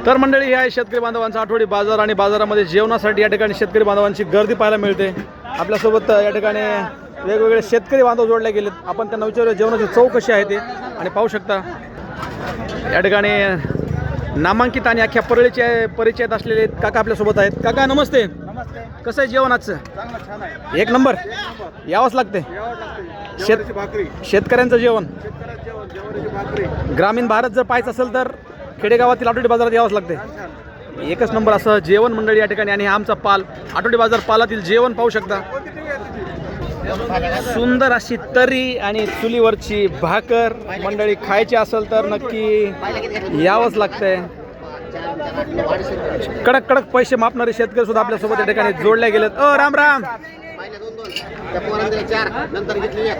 तर मंडळी ही आहे शेतकरी बांधवांचा आठवडी बाजार आणि बाजारामध्ये जेवणासाठी या ठिकाणी शेतकरी बांधवांची गर्दी पाहायला मिळते। आपल्यासोबत या ठिकाणी वेगवेगळे शेतकरी बांधव जोडले गेलेत। आपण त्यांना विचारूया जेवणाची चव कशी आहे ते आणि पाहू शकता या ठिकाणी नामांकित आणि अख्ख्या परळीचे परिचयात असलेले काका आपल्यासोबत आहेत। काका नमस्ते। नमस्ते। कसं आहे जेवण आजचं? चांगलं छान आहे। एक नंबर यावंच लागते। शेतकऱ्यांचं जेवण जेवणाची भाकरी ग्रामीण भारत जर पाहायचं असेल तर खेडेगावातील आठवडी बाजारात यावंच लागते। एकच नंबर असं जेवण मंडळी या ठिकाणी आणि आमचा पाल आठवडी बाजार पालातील जेवण पाहू शकता। सुंदर अशी तरी आणि चुलीवरची भाकर मंडळी खायची असेल तर नक्की यावंच लागतंय। कडक कडक पैसे मापणारे शेतकरी सुद्धा आपल्यासोबत या ठिकाणी जोडले गेलेत। राम राम। त्या पोरांनी चार नंतर घेतली एक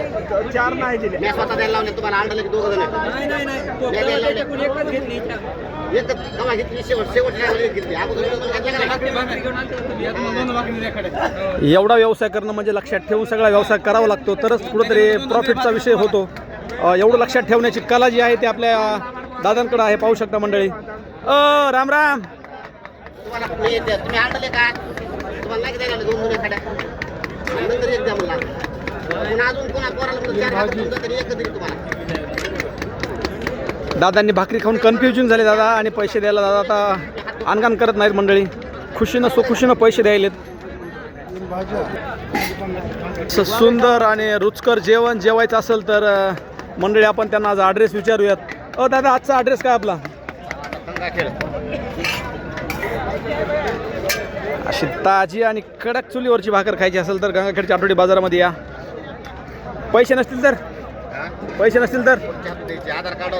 चार नाही दिले। मी स्वतः द्यायला लावले तुम्हाला आणलं की दोघं जण एकच कवा घेतली शेवटच्या घेतली एवढा व्यवसाय करणं म्हणजे लक्षात ठेवून सगळा व्यवसाय करावा लागतो तरच कुठेतरी प्रॉफिटचा विषय होतो। एवढं लक्षात ठेवण्याची कला जी आहे ती आपल्या दादांकडे आहे पाहू शकता मंडळी। राम राम। तुम्हाला तुम्ही आणले का तुम्हाला नाही द्यायला दोन दोन एखाद्या नंतर एक द्या मला पुन्हा अजून पुन्हा पोराला चार भाकर तरी एक तरी तुम्हाला। दादांनी भाकरी खाऊन कन्फ्युजन झाले दादा आणि पैसे द्यायला दादा आता आनगान करत नाहीत मंडळी। खुशीनं पैसे द्यायलेत। सुंदर आणि रुचकर जेवण जेवायचं असेल तर मंडळी आपण त्यांना आज ॲड्रेस विचारूयात। दादा आजचा ॲड्रेस काय आपला? अशी ताजी आणि कडक चुलीवरची भाकर खायची असेल तर गंगाखेडच्या आठवडी बाजारामध्ये या। पैसे नसतील तर आधार कार्ड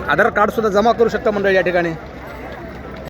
आधार कार्ड सुद्धा जमा करू शकता मंडळी या ठिकाणी।